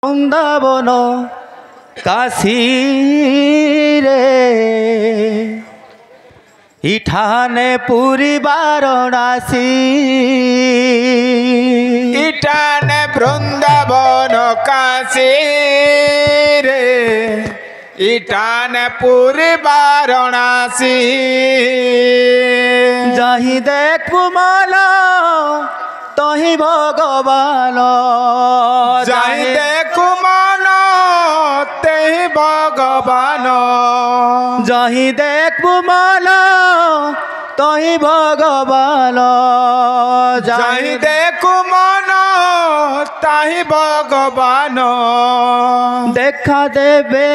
বৃন্দাবন কাশী রে ইঠানে পুরী বারাণসী ইঠানে বৃন্দাবন কাশী রে ইঠানে পুরী বারাণসী যাহি দেখবু মন তহি ভগবান যাই দেখু মন তেহি ভগবান যাহি দেখবু মন তহি ভগবান যাই দেখু মন তাহি ভগবান দেখা দেবে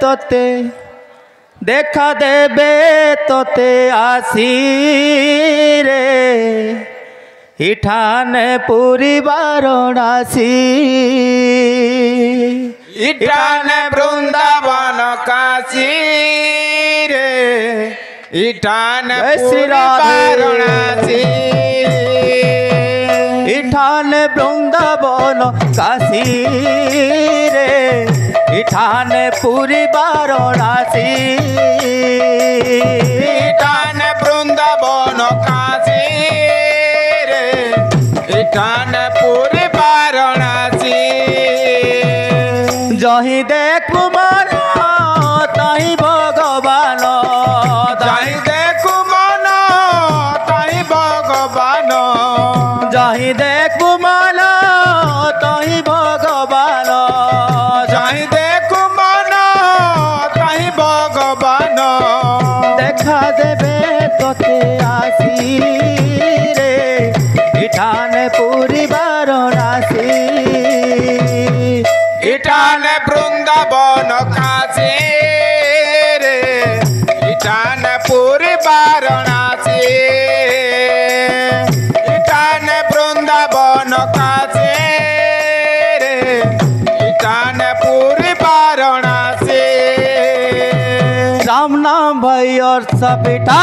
তোতে দেখা দেবে তোতে আসি রে ইঠানে পুরী বারাণসী ইঠানে বৃন্দাবন কাশী রে ইঠানে পুরী বারাণসী ইঠানে বৃন্দাবন কাশী রে ইঠানে পুরী বারাণসী ইঠানে বৃন্দাবন কাশী রে ইঠানে পুরী বারাণসী যহি দেখবু মন তাহি ভগবান যাই দেখু মন তাহি ভগবান যাহি দেখবু মন তহি ভগবান যাই দেখু মন তাহি ভগবান দেখা দেবে তোতে আসি রে ইঠানে পুরী বারাণসী ইঠানে বৃন্দাবন কাশী রে ইঠানে পুরী বারাণসী ইঠানে বৃন্দাবন কাশী রে ইঠানে পুরী বারাণসী राम नाम भाई और सपीठा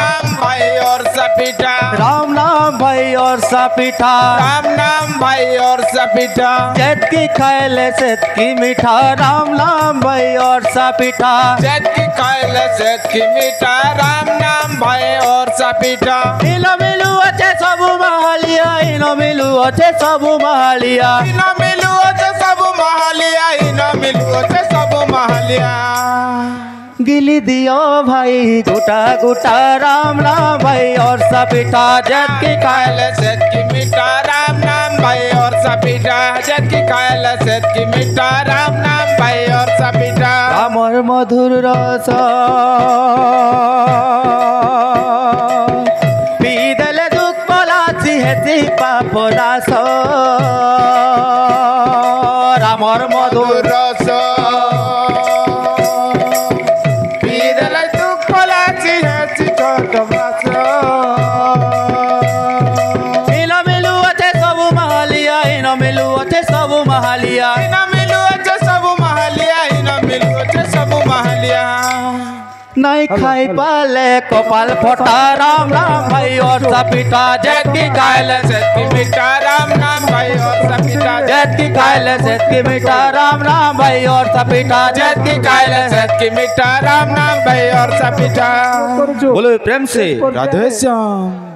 राम भाई और सपीठा राम नाम भाई और सपीठा राम नाम भाई और सपीठा जेठ की खायले सेत की मीठा राम नाम भाई और सपीठा जेठ की खायल सेठ की मीठा राम नाम भाई और सपीठा इनो मिलू अच्छे सबु महालिया इनो मिलू अच्छे सबु महालिया इनो मिलू अच्छे सब महालिया इनो मिलू अच्छे सब महालिया गिली दियो भाई गुटा गुटा राम नाम भाई और सपीठा जेठ की खायल सेठ की मीठा राम नाम भाई और सपीठा जेठ की खायल सेठ की मीठा राम नाम भाई और सपीठा আমার মধুর রস পিদেলে দুঃখ পলাছি হেতি পাপ দাস আমার মধুর রস পিদল দুঃখ পলাছি হেতি ছোট বাস ইনো মিলু আছে সবু মাহালিয়া ইনো মিলু আছে সবু মাহালিয়া इना मिलू अच्छे सब महालिया इना मिलू अच्छे सब महालिया নাই খাই পালে কপাল ফটা রাম রাম ভাই और सपीठा जेठ की खायल सेठ की मीठा राम नाम भाई और सपीठा जेठ की खायले सेठ की मीठा राम राम भाई और सपीठा जेठ की खायल सेठ की मीठा राम नाम भाई और सपीठा बोलो प्रेम से राधे श्याम।